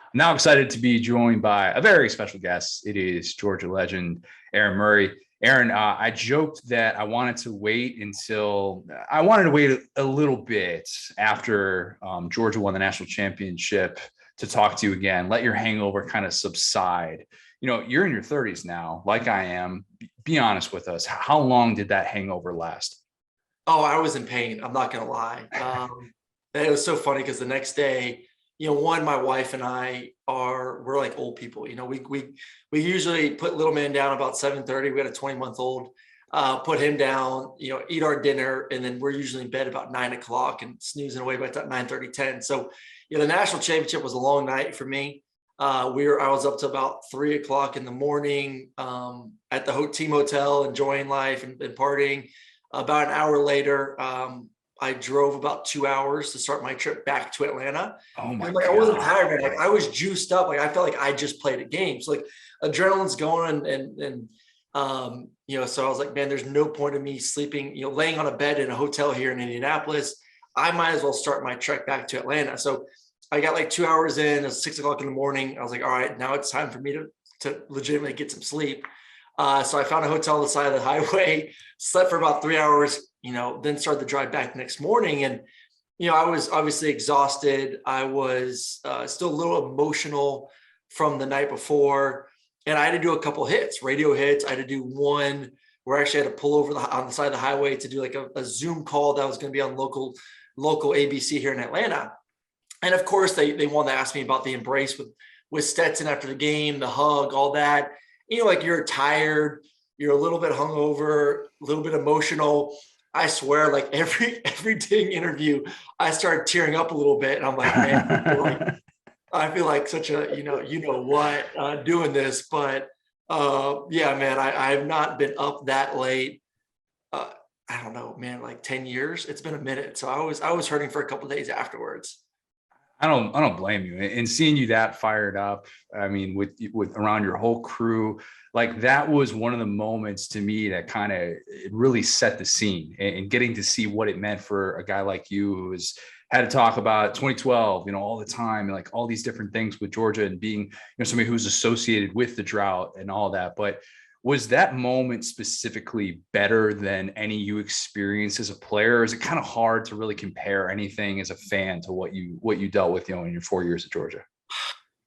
I'm now excited to be joined by a very special guest. It is Georgia legend Aaron Murray. Aaron, I joked that I wanted to wait a little bit after Georgia won the national championship to talk to you again. Let your hangover kind of subside. You know, you're in your 30s now, like I am. Be honest with us. How long did that hangover last? Oh, I was in pain. I'm not going to lie. It was so funny because the next day, my wife and we're like old people. We usually put little man down about 7:30. We had a 20-month-old, put him down, eat our dinner. And then we're usually in bed about 9 o'clock and snoozing away by 9:30, 10. So, the national championship was a long night for me. I was up to about 3 o'clock in the morning at the team hotel, enjoying life and partying. About an hour later, I drove about 2 hours to start my trip back to Atlanta. Oh my God. I wasn't tired, man. Like I was juiced up. Like I felt like I just played a game. So like adrenaline's going and so I was like, man, there's no point in me sleeping, laying on a bed in a hotel here in Indianapolis. I might as well start my trek back to Atlanta. So I got like 2 hours in. It was 6 o'clock in the morning. I was like, all right, now it's time for me to legitimately get some sleep. So I found a hotel on the side of the highway, slept for about 3 hours, then started the drive back the next morning. And, I was obviously exhausted. I was still a little emotional from the night before. And I had to do a couple hits, radio hits. I had to do one where I actually had to pull over on the side of the highway to do like a Zoom call that was going to be on local ABC here in Atlanta. And of course, they wanted to ask me about the embrace with Stetson after the game, the hug, all that. Like you're tired, you're a little bit hungover, a little bit emotional. I swear, like every dang interview, I started tearing up a little bit. And I'm like, man, I feel like such a, doing this. But yeah, man, I have not been up that late. I don't know, man, like 10 years. It's been a minute. So I was hurting for a couple of days afterwards. I don't blame you. And seeing you that fired up, I mean, with around your whole crew, like that was one of the moments to me that kind of it really set the scene and getting to see what it meant for a guy like you who had to talk about 2012, all the time and like all these different things with Georgia and being, somebody who's associated with the drought and all that. But was that moment specifically better than any you experienced as a player? Or is it kind of hard to really compare anything as a fan to what you dealt with, in your 4 years at Georgia?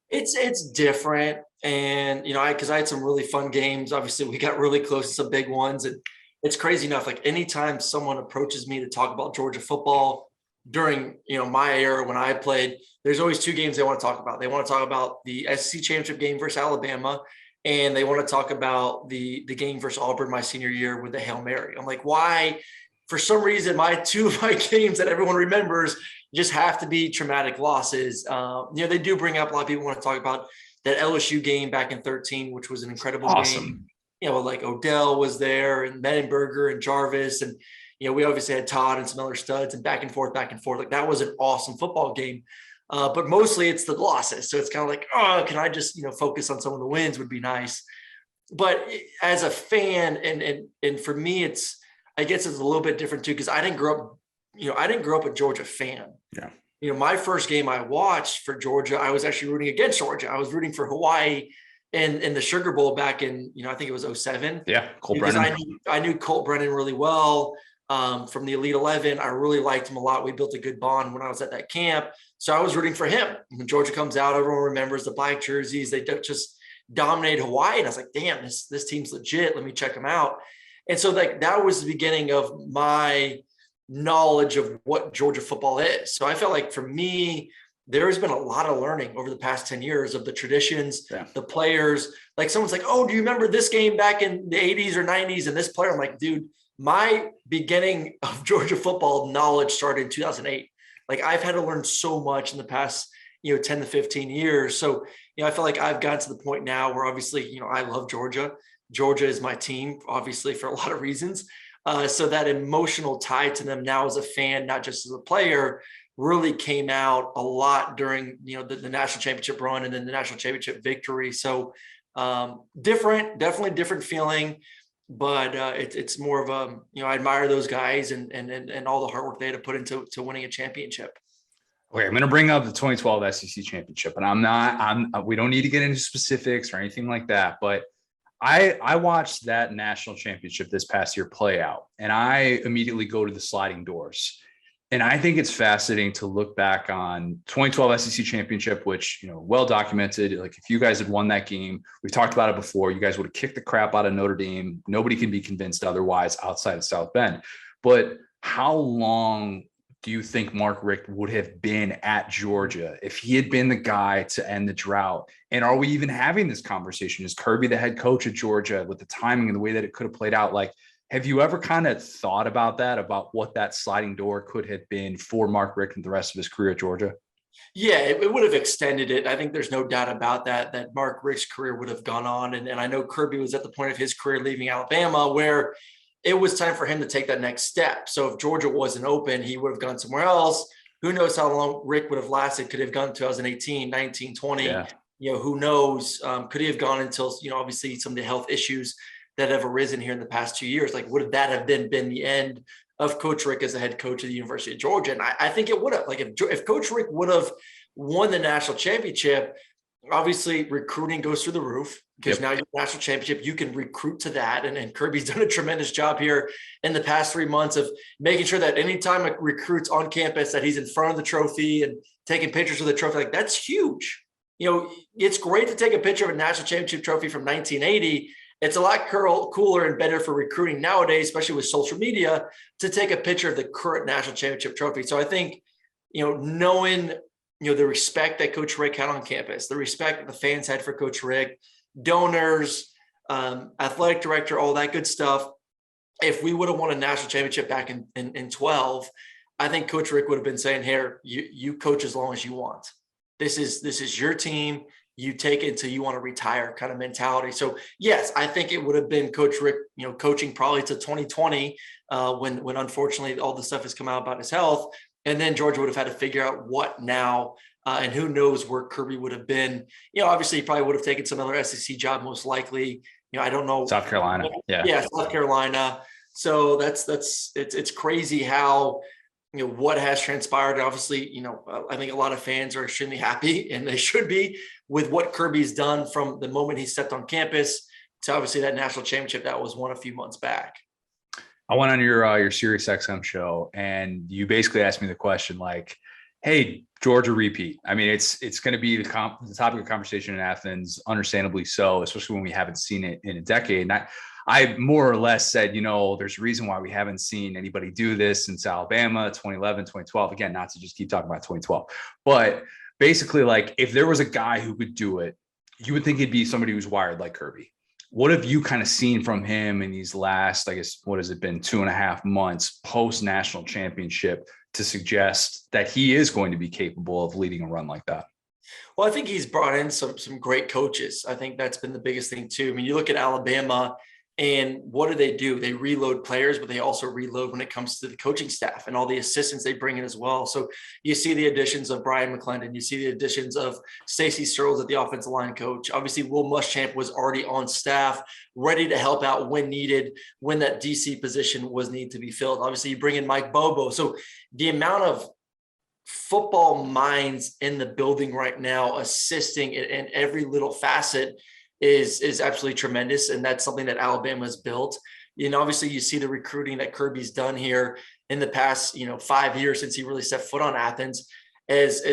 It's different. And, because I had some really fun games. Obviously, we got really close to some big ones. And it's crazy enough, like anytime someone approaches me to talk about Georgia football during, my era when I played, there's always two games they want to talk about. They want to talk about the SEC championship game versus Alabama. And they want to talk about the game versus Auburn my senior year with the Hail Mary. I'm like, why? For some reason, two of my games that everyone remembers just have to be traumatic losses. They do bring up, a lot of people want to talk about that LSU game back in 2013, which was an incredible Awesome game. Like Odell was there and Mettenberger and Jarvis. And, we obviously had Todd and some other studs and back and forth. Like that was an awesome football game. But mostly it's the losses. So it's kind of like, oh, can I just, focus on some of the wins would be nice. But as a fan, and for me, I guess it's a little bit different too, because I didn't grow up a Georgia fan. Yeah. My first game I watched for Georgia, I was actually rooting against Georgia. I was rooting for Hawaii in the Sugar Bowl back in, I think it was 2007. Yeah, Colt Brennan. I knew Colt Brennan really well. From the Elite 11, I really liked him a lot. We built a good bond when I was at that camp. So I was rooting for him. When Georgia comes out, everyone remembers the black jerseys. They just dominated Hawaii. And I was like, damn, this team's legit. Let me check them out. And so that was the beginning of my knowledge of what Georgia football is. So I felt like for me, there has been a lot of learning over the past 10 years of the traditions, the players. Like someone's like, oh, do you remember this game back in the 80s or 90s? And this player, I'm like, dude, my beginning of Georgia football knowledge started in 2008. Like I've had to learn so much in the past, 10 to 15 years. So, I feel like I've gotten to the point now where obviously, I love Georgia. Georgia is my team, obviously, for a lot of reasons. So that emotional tie to them now as a fan, not just as a player, really came out a lot during, the national championship run and then the national championship victory. So definitely different feeling. But it's more of a, I admire those guys and all the hard work they had to put into winning a championship. Okay, I'm going to bring up the 2012 SEC championship, and we don't need to get into specifics or anything like that, but I watched that national championship this past year play out, and I immediately go to the sliding doors. And I think it's fascinating to look back on 2012 SEC championship, which, well documented. Like, if you guys had won that game, we've talked about it before, you guys would have kicked the crap out of Notre Dame. Nobody can be convinced otherwise outside of South Bend. But how long do you think Mark Richt would have been at Georgia if he had been the guy to end the drought? And are we even having this conversation? Is Kirby the head coach at Georgia with the timing and the way that it could have played out? Like, have you ever kind of thought about that, about what that sliding door could have been for Mark Richt and the rest of his career at Georgia? Yeah, it would have extended it. I think there's no doubt about that Mark Richt's career would have gone on. And I know Kirby was at the point of his career leaving Alabama where it was time for him to take that next step. So if Georgia wasn't open, he would have gone somewhere else. Who knows how long Richt would have lasted? Could have gone 2018, 19, 20. Yeah. Who knows? Could he have gone until, obviously some of the health issues that have arisen here in the past 2 years? Like, would that have been the end of Coach Richt as the head coach of the University of Georgia? And I think it would have. Like, if Coach Richt would have won the national championship, obviously recruiting goes through the roof, because now you're national championship, you can recruit to that. And Kirby's done a tremendous job here in the past 3 months of making sure that anytime a recruit's on campus, that he's in front of the trophy and taking pictures of the trophy. Like, that's huge. It's great to take a picture of a national championship trophy from 1980. It's a lot cooler and better for recruiting nowadays, especially with social media, to take a picture of the current national championship trophy. So I think, knowing, the respect that Coach Richt had on campus, the respect that the fans had for Coach Richt, donors, athletic director, all that good stuff. If we would have won a national championship back in 12, I think Coach Richt would have been saying, here, you coach as long as you want. This is your team. You take it until you want to retire, kind of mentality. So yes, I think it would have been Coach Richt, coaching probably to 2020, when unfortunately all the stuff has come out about his health. And then Georgia would have had to figure out what now, and who knows where Kirby would have been. Obviously he probably would have taken some other SEC job, most likely. I don't know. South Carolina. Yeah, South Carolina. So it's crazy how, what has transpired. Obviously, I think a lot of fans are extremely happy, and they should be, with what Kirby's done from the moment he stepped on campus to obviously that national championship that was won a few months back. I went on your Sirius XM show, and you basically asked me the question like, hey, Georgia repeat. I mean, it's going to be the topic of conversation in Athens, understandably so, especially when we haven't seen it in a decade. And I more or less said, there's a reason why we haven't seen anybody do this since Alabama, 2011, 2012. Again, not to just keep talking about 2012, but basically, like, if there was a guy who could do it, you would think it'd be somebody who's wired like Kirby. What have you kind of seen from him in these last, I guess, what has it been, 2.5 months post national championship to suggest that he is going to be capable of leading a run like that? Well, I think he's brought in some great coaches. I think that's been the biggest thing too. I mean, you look at Alabama, and what do? They reload players, but they also reload when it comes to the coaching staff and all the assistants they bring in as well. So you see the additions of Brian McClendon, you see the additions of Stacey Searles at the offensive line coach. Obviously, Will Muschamp was already on staff, ready to help out when needed, when that DC position was needed to be filled. Obviously, you bring in Mike Bobo. So the amount of football minds in the building right now assisting in every little facet is absolutely tremendous. And that's something that Alabama has built. Obviously you see the recruiting that Kirby's done here in the past, 5 years since he really set foot on Athens, as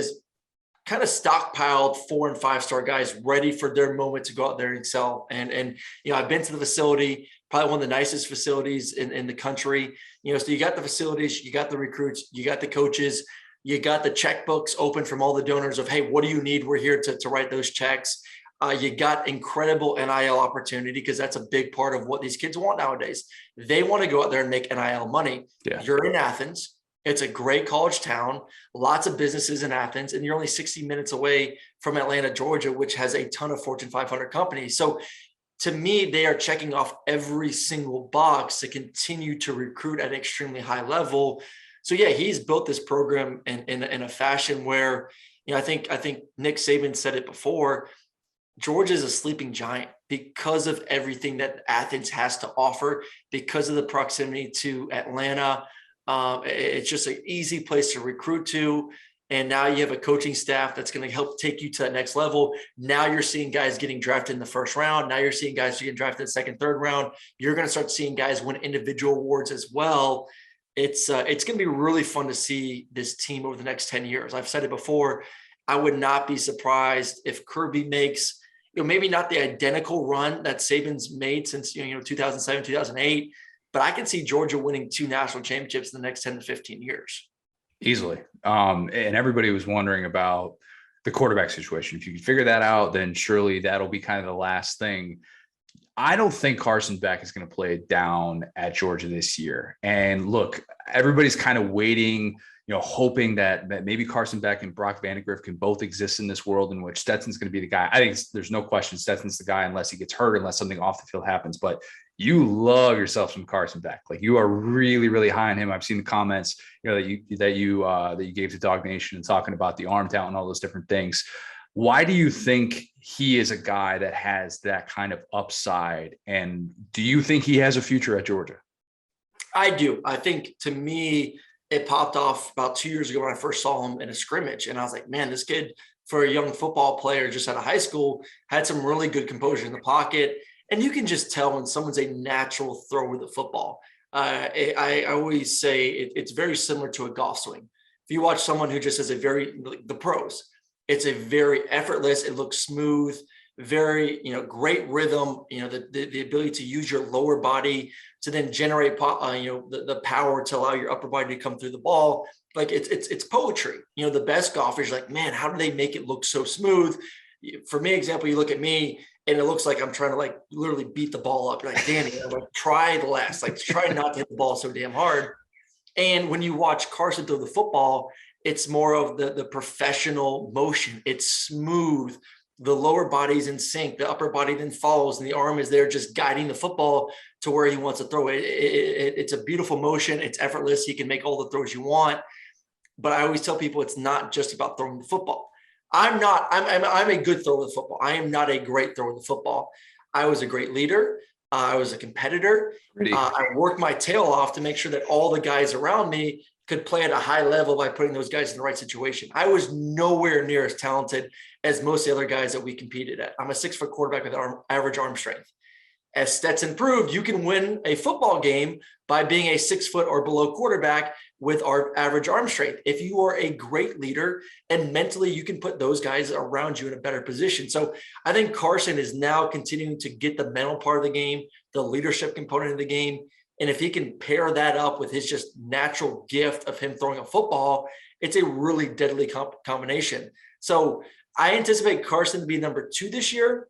kind of stockpiled 4- and 5-star guys ready for their moment to go out there and excel. And I've been to the facility, probably one of the nicest facilities in the country. So you got the facilities, you got the recruits, you got the coaches, you got the checkbooks open from all the donors of, hey, what do you need? We're here to write those checks. You got incredible NIL opportunity, because that's a big part of what these kids want nowadays. They want to go out there and make NIL money. Yeah. You're in Athens. It's a great college town, lots of businesses in Athens, and you're only 60 minutes away from Atlanta, Georgia, which has a ton of Fortune 500 companies. So to me, they are checking off every single box to continue to recruit at an extremely high level. So yeah, he's built this program in a fashion where, I think Nick Saban said it before, Georgia is a sleeping giant because of everything that Athens has to offer, because of the proximity to Atlanta. It's just an easy place to recruit to. And now you have a coaching staff that's going to help take you to that next level. Now you're seeing guys getting drafted in the first round. Now you're seeing guys getting drafted in the second, third round. You're going to start seeing guys win individual awards as well. It's going to be really fun to see this team over the next 10 years. I've said it before. I would not be surprised if Kirby makes, maybe not the identical run that Saban's made since, 2007, 2008, but I can see Georgia winning 2 national championships in the next 10 to 15 years. Easily. And everybody was wondering about the quarterback situation. If you can figure that out, then surely that'll be kind of the last thing. I don't think Carson Beck is going to play it down at Georgia this year. And look, everybody's kind of waiting, hoping that maybe Carson Beck and Brock Vandagriff can both exist in this world in which Stetson's going to be the guy. I think there's no question Stetson's the guy unless he gets hurt, unless something off the field happens. But you love yourself some Carson Beck. Like, you are really, really high on him. I've seen the comments, that you gave to Dog Nation and talking about the arm talent and all those different things. Why do you think he is a guy that has that kind of upside? And do you think he has a future at Georgia? I do. I think, to me, it popped off about 2 years ago when I first saw him in a scrimmage. And I was like, man, this kid, for a young football player just out of high school, had some really good composure in the pocket. And you can just tell when someone's a natural thrower with the football. I always say it's very similar to a golf swing. If you watch someone who just has the pros, it's a very effortless, it looks smooth, very, great rhythm, the ability to use your lower body to then generate, the power to allow your upper body to come through the ball. Like, it's poetry. The best golfers are like, man, how do they make it look so smooth? For me, example, you look at me and it looks like I'm trying to literally beat the ball up. You're like, Danny, I'm like, try less, try not to hit the ball so damn hard. And when you watch Carson throw the football, it's more of the professional motion. It's smooth. The lower body's in sync. The upper body then follows, and the arm is there just guiding the football to where he wants to throw it. It's a beautiful motion. It's effortless. He can make all the throws you want. But I always tell people it's not just about throwing the football. I'm a good thrower of the football. I am not a great thrower of the football. I was a great leader. I was a competitor. I worked my tail off to make sure that all the guys around me could play at a high level by putting those guys in the right situation. I was nowhere near as talented as most of the other guys that we competed at. I'm a 6-foot quarterback with average arm strength. As Stetson proved, you can win a football game by being a 6-foot or below quarterback with our average arm strength. If you are a great leader and mentally you can put those guys around you in a better position. So I think Carson is now continuing to get the mental part of the game, the leadership component of the game. And if he can pair that up with his just natural gift of him throwing a football, it's a really deadly combination. So I anticipate Carson to be number 2 this year.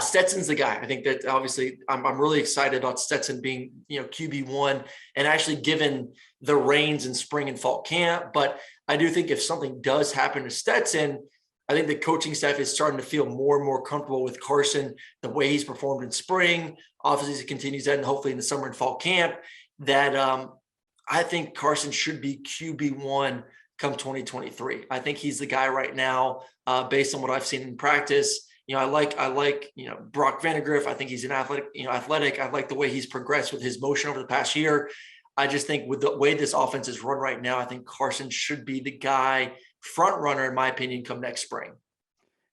Stetson's the guy. I think that obviously I'm really excited about Stetson being, QB1 and actually given the reins in spring and fall camp. But I do think if something does happen to Stetson, I think the coaching staff is starting to feel more and more comfortable with Carson, the way he's performed in spring. Obviously, as he continues that, and hopefully in the summer and fall camp, that I think Carson should be QB1 come 2023. I think he's the guy right now, based on what I've seen in practice. I like Brock Vandagriff. I think he's an athletic. I like the way he's progressed with his motion over the past year. I just think with the way this offense is run right now, I think Carson should be the guy, front runner, in my opinion, come next spring.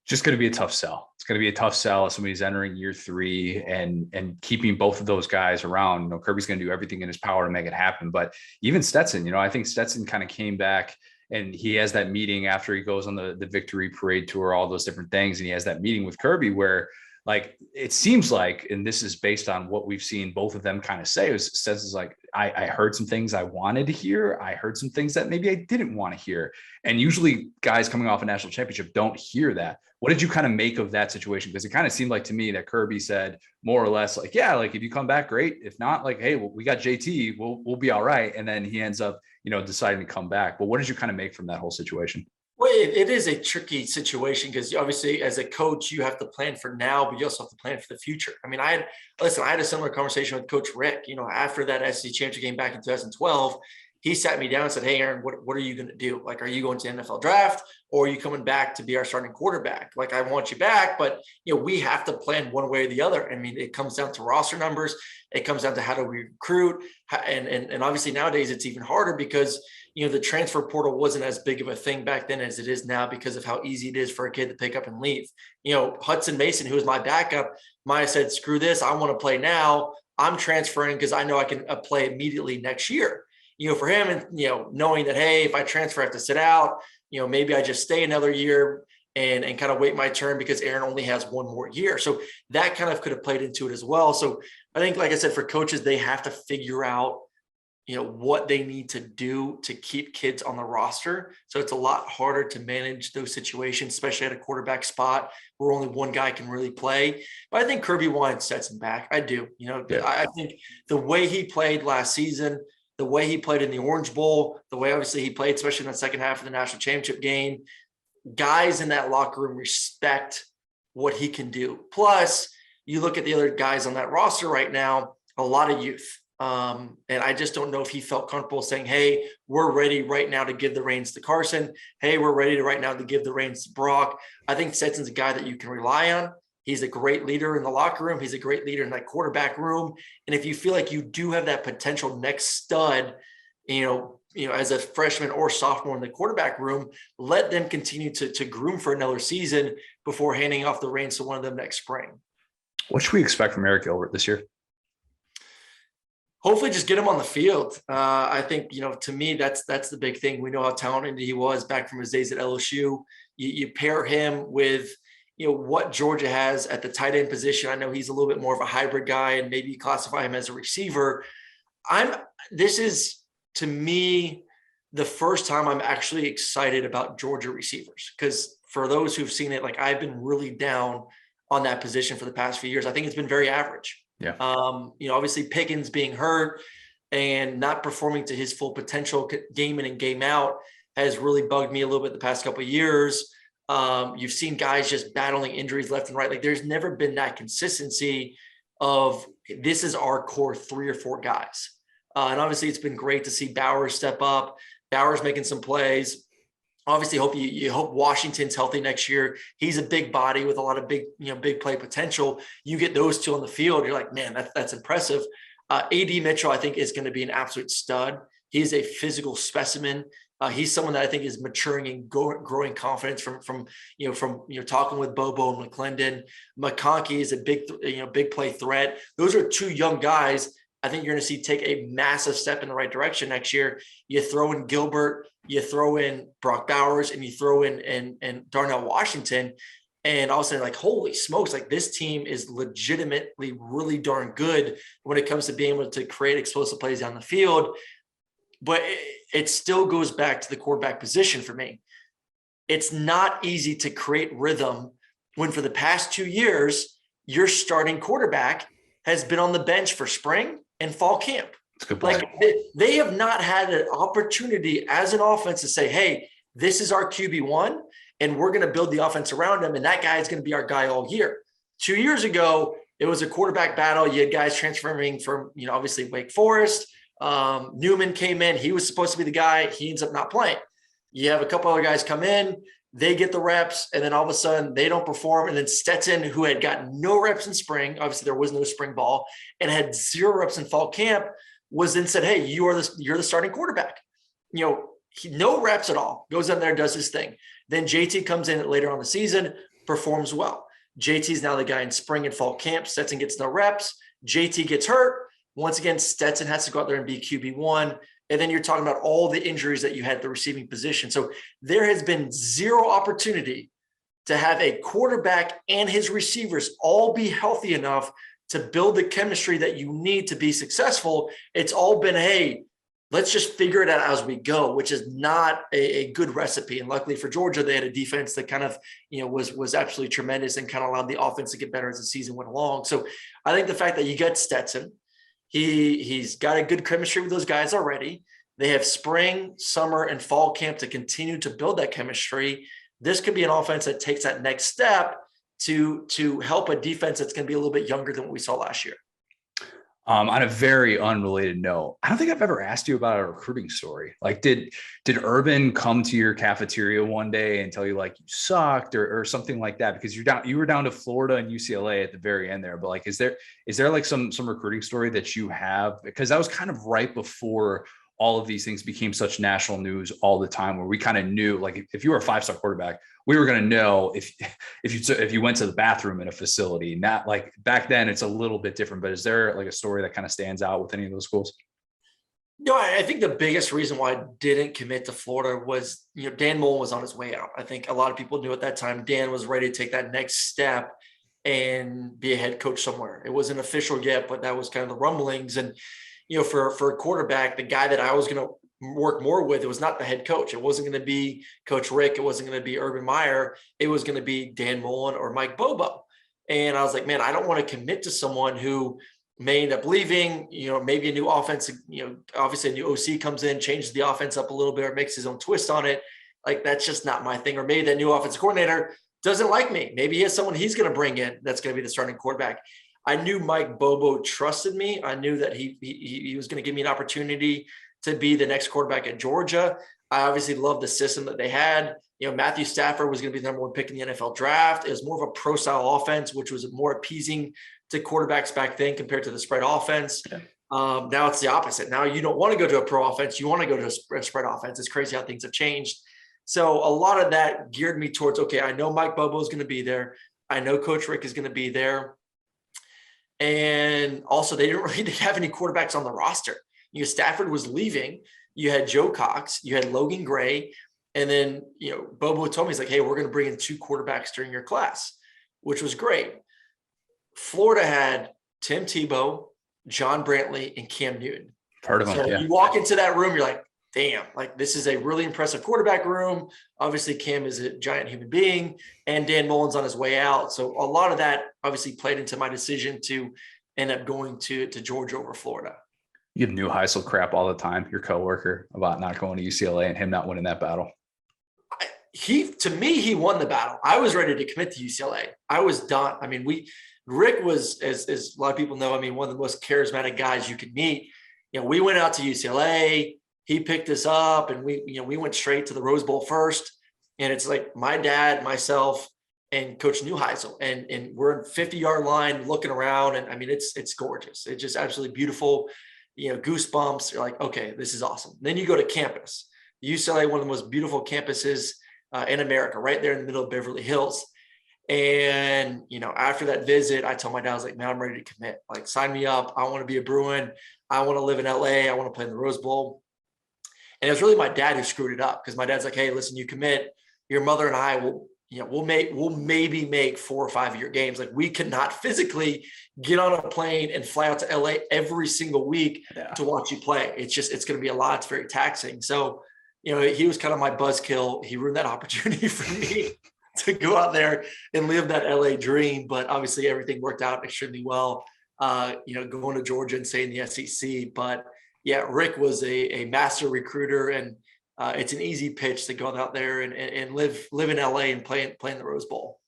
Just going to be a tough sell. It's going to be a tough sell as somebody's entering year 3 and keeping both of those guys around. Kirby's going to do everything in his power to make it happen. But even Stetson, I think Stetson kind of came back and he has that meeting after he goes on the victory parade tour, all those different things. And he has that meeting with Kirby where, it seems like, and this is based on what we've seen both of them kind of say, Stetson's like, I heard some things I wanted to hear. I heard some things that maybe I didn't want to hear. And usually guys coming off a national championship don't hear that. What did you kind of make of that situation? Because it kind of seemed like to me that Kirby said more or less if you come back, great. If not, hey, we got JT, we'll be all right. And then he ends up, deciding to come back. But what did you kind of make from that whole situation? Well, it is a tricky situation because obviously as a coach, you have to plan for now, but you also have to plan for the future. I mean, I had a similar conversation with Coach Rick, after that SEC championship game back in 2012. he sat me down and said, hey, Aaron, what are you going to do? Like, are you going to the NFL draft, or are you coming back to be our starting quarterback? Like, I want you back, but we have to plan one way or the other. I mean, it comes down to roster numbers. It comes down to how do we recruit. And obviously nowadays it's even harder because, the transfer portal wasn't as big of a thing back then as it is now because of how easy it is for a kid to pick up and leave. Hudson Mason, who was my backup, Maya said, screw this. I want to play now. I'm transferring because I know I can play immediately next year. For him, and knowing that, hey, if I transfer, I have to sit out. Maybe I just stay another year and kind of wait my turn because Aaron only has one more year. So that kind of could have played into it as well. So I think, like I said, for coaches, they have to figure out, what they need to do to keep kids on the roster. So it's a lot harder to manage those situations, especially at a quarterback spot where only one guy can really play. But I think Kirby Wine sets him back. I do. I think the way he played last season, the way he played in the Orange Bowl, the way obviously he played, especially in the second half of the national championship game, guys in that locker room respect what he can do. Plus, you look at the other guys on that roster right now, a lot of youth. And I just don't know if he felt comfortable saying, hey, we're ready right now to give the reins to Carson. Hey, we're ready to right now to give the reins to Brock. I think Stetson's a guy that you can rely on. He's a great leader in the locker room. He's a great leader in that quarterback room. And if you feel like you do have that potential next stud, as a freshman or sophomore in the quarterback room, let them continue to groom for another season before handing off the reins to one of them next spring. What should we expect from Arik Gilbert this year? Hopefully just get him on the field. I think, to me, that's the big thing. We know how talented he was back from his days at LSU. You pair him with, what Georgia has at the tight end position. I know he's a little bit more of a hybrid guy and maybe classify him as a receiver. This is, to me, the first time I'm actually excited about Georgia receivers, because for those who've seen it, like, I've been really down on that position for the past few years. I think it's been very average. Yeah. Obviously Pickens being hurt and not performing to his full potential game in and game out has really bugged me a little bit the past couple of years. You've seen guys just battling injuries left and right. Like, there's never been that consistency of this is our core 3 or 4 guys. And obviously it's been great to see Bowers step up. Bowers making some plays. Obviously, you hope Washington's healthy next year. He's a big body with a lot of big play potential. You get those two on the field, you're like, man, that's impressive. A.D. Mitchell, I think, is going to be an absolute stud. He's a physical specimen. He's someone that I think is maturing and growing confidence from talking with Bobo and McClendon. McConkey is a big play threat. Those are 2 young guys I think you're going to see take a massive step in the right direction next year. You throw in Gilbert, you throw in Brock Bowers, and you throw in Darnell Washington, and all of a sudden, like, holy smokes, like, this team is legitimately really darn good when it comes to being able to create explosive plays down the field. But it still goes back to the quarterback position for me. It's not easy to create rhythm when for the past 2 years, your starting quarterback has been on the bench for spring and fall camp. That's a good point. Like, they have not had an opportunity as an offense to say, hey, this is our QB1, and we're going to build the offense around him, and that guy is going to be our guy all year. 2 years ago, it was a quarterback battle. You had guys transferring from, obviously Wake Forest. Newman came in. He was supposed to be the guy. He ends up not playing. You have a couple other guys come in. They get the reps, and then all of a sudden they don't perform. And then Stetson, who had gotten no reps in spring, obviously there was no spring ball, and had 0 reps in fall camp, was then said, hey, you're the starting quarterback. No reps at all. Goes in there, does his thing. Then JT comes in later on the season, performs well. JT's now the guy in spring and fall camp. Stetson gets no reps. JT gets hurt. Once again, Stetson has to go out there and be QB1. And then you're talking about all the injuries that you had at the receiving position. So there has been 0 opportunity to have a quarterback and his receivers all be healthy enough to build the chemistry that you need to be successful. It's all been, hey, let's just figure it out as we go, which is not a good recipe. And luckily for Georgia, they had a defense that kind of, was absolutely tremendous and kind of allowed the offense to get better as the season went along. So I think the fact that you get Stetson, he's got a good chemistry with those guys already. They have spring, summer, and fall camp to continue to build that chemistry. This could be an offense that takes that next step to help a defense that's going to be a little bit younger than what we saw last year. On a very unrelated note, I don't think I've ever asked you about a recruiting story. Like, did Urban come to your cafeteria one day and tell you like you sucked or something like that? Because you were down to Florida and UCLA at the very end there. But like, is there like some recruiting story that you have? Because that was kind of right before all of these things became such national news all the time, where we kind of knew, like, if you were a 5-star quarterback, we were going to know if you went to the bathroom in a facility. Not like back then, it's a little bit different. But is there like a story that kind of stands out with any of those schools? No, I think the biggest reason why I didn't commit to Florida was, Dan Mullen was on his way out. I think a lot of people knew at that time Dan was ready to take that next step and be a head coach somewhere. It wasn't official yet, but that was kind of the rumblings. And for a quarterback, the guy that I was going to work more with, it was not the head coach. It wasn't going to be Coach Rick. It wasn't going to be Urban Meyer. It was going to be Dan Mullen or Mike Bobo. And I was like, man, I don't want to commit to someone who may end up leaving, maybe a new offense, obviously a new OC comes in, changes the offense up a little bit or makes his own twist on it. Like, that's just not my thing. Or maybe that new offensive coordinator doesn't like me. Maybe he has someone he's going to bring in that's going to be the starting quarterback. I knew Mike Bobo trusted me. I knew that he was going to give me an opportunity to be the next quarterback at Georgia. I obviously loved the system that they had. Matthew Stafford was going to be the number one pick in the NFL draft. It was more of a pro style offense, which was more appeasing to quarterbacks back then compared to the spread offense. Yeah. Now it's the opposite. Now you don't want to go to a pro offense. You want to go to a spread offense. It's crazy how things have changed. So a lot of that geared me towards, okay, I know Mike Bobo is going to be there. I know Coach Rick is going to be there. And also, they didn't really have any quarterbacks on the roster. Stafford was leaving. You had Joe Cox. You had Logan Gray. And then, Bobo told me, he's like, hey, we're going to bring in 2 quarterbacks during your class, which was great. Florida had Tim Tebow, John Brantley, and Cam Newton. Heard of them, yeah. You walk into that room, you're like, damn, like, this is a really impressive quarterback room. Obviously, Cam is a giant human being, and Dan Mullen's on his way out. So a lot of that obviously played into my decision to end up going to Georgia over Florida. You give new Heisel crap all the time, your coworker, about not going to UCLA and him not winning that battle. To me, he won the battle. I was ready to commit to UCLA. I was done. I mean, Rick was, as a lot of people know, one of the most charismatic guys you could meet. We went out to UCLA. He picked us up, and we went straight to the Rose Bowl first. And it's like my dad, myself, and Coach Neuheisel, and we're in 50-yard line looking around, and it's gorgeous. It's just absolutely beautiful. Goosebumps. You're like, okay, this is awesome. Then you go to campus. UCLA, one of the most beautiful campuses in America, right there in the middle of Beverly Hills. And, after that visit, I told my dad, I was like, man, I'm ready to commit. Like, sign me up. I want to be a Bruin. I want to live in LA. I want to play in the Rose Bowl. And it was really my dad who screwed it up, because my dad's like, hey, listen, you commit, your mother and I will, we'll maybe make 4 or 5 year games. Like, we could not physically get on a plane and fly out to LA every single week to watch you play. It's going to be a lot. It's very taxing. So, he was kind of my buzzkill. He ruined that opportunity for me to go out there and live that LA dream. But obviously everything worked out extremely well, going to Georgia and staying in the SEC. But yeah, Rick was a master recruiter, and it's an easy pitch to go out there and live in LA and play in the Rose Bowl.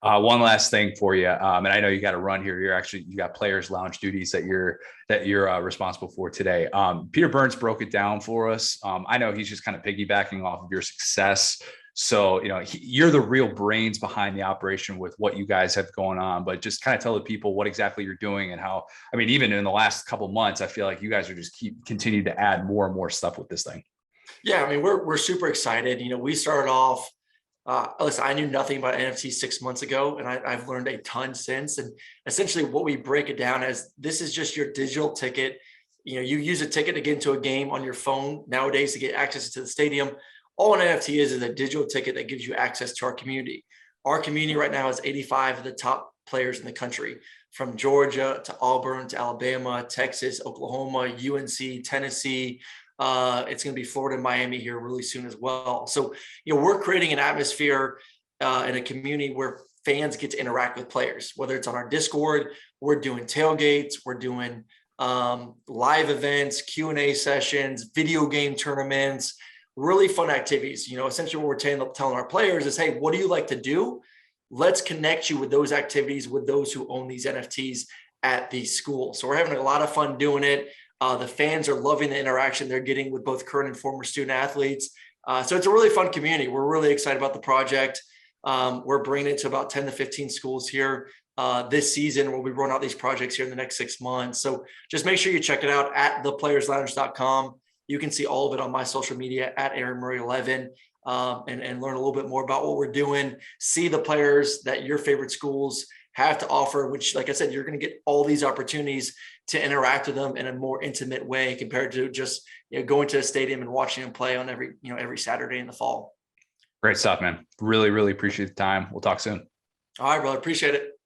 One last thing for you, and I know you got to run here. You got players' lounge duties that you're responsible for today. Peter Burns broke it down for us. I know he's just kind of piggybacking off of your success. So, you're the real brains behind the operation with what you guys have going on, but just kind of tell the people what exactly you're doing and how, even in the last couple of months, I feel like you guys are just continue to add more and more stuff with this thing. Yeah. We're super excited. We started off, listen, I knew nothing about NFT 6 months ago, and I've learned a ton since. And essentially what we break it down as, this is just your digital ticket. You use a ticket to get into a game on your phone nowadays to get access to the stadium. All an NFT is a digital ticket that gives you access to our community. Our community right now is 85 of the top players in the country, from Georgia to Auburn to Alabama, Texas, Oklahoma, UNC, Tennessee. It's going to be Florida and Miami here really soon as well. So, we're creating an atmosphere in a community where fans get to interact with players, whether it's on our Discord. We're doing tailgates. We're doing live events, Q&A sessions, video game tournaments, really fun activities. Essentially what we're telling our players is, hey, what do you like to do? Let's connect you with those activities, with those who own these NFTs, at the school. So we're having a lot of fun doing it. The fans are loving the interaction they're getting with both current and former student athletes. So it's a really fun community. We're really excited about the project. We're bringing it to about 10 to 15 schools here this season. We'll be rolling out these projects here in the next 6 months. So just make sure you check it out at theplayerslounge.com. You can see all of it on my social media at Aaron Murray 11 and learn a little bit more about what we're doing. See the players that your favorite schools have to offer, which, like I said, you're going to get all these opportunities to interact with them in a more intimate way compared to just going to a stadium and watching them play on every Saturday in the fall. Great stuff, man. Really, really appreciate the time. We'll talk soon. All right, brother. Appreciate it.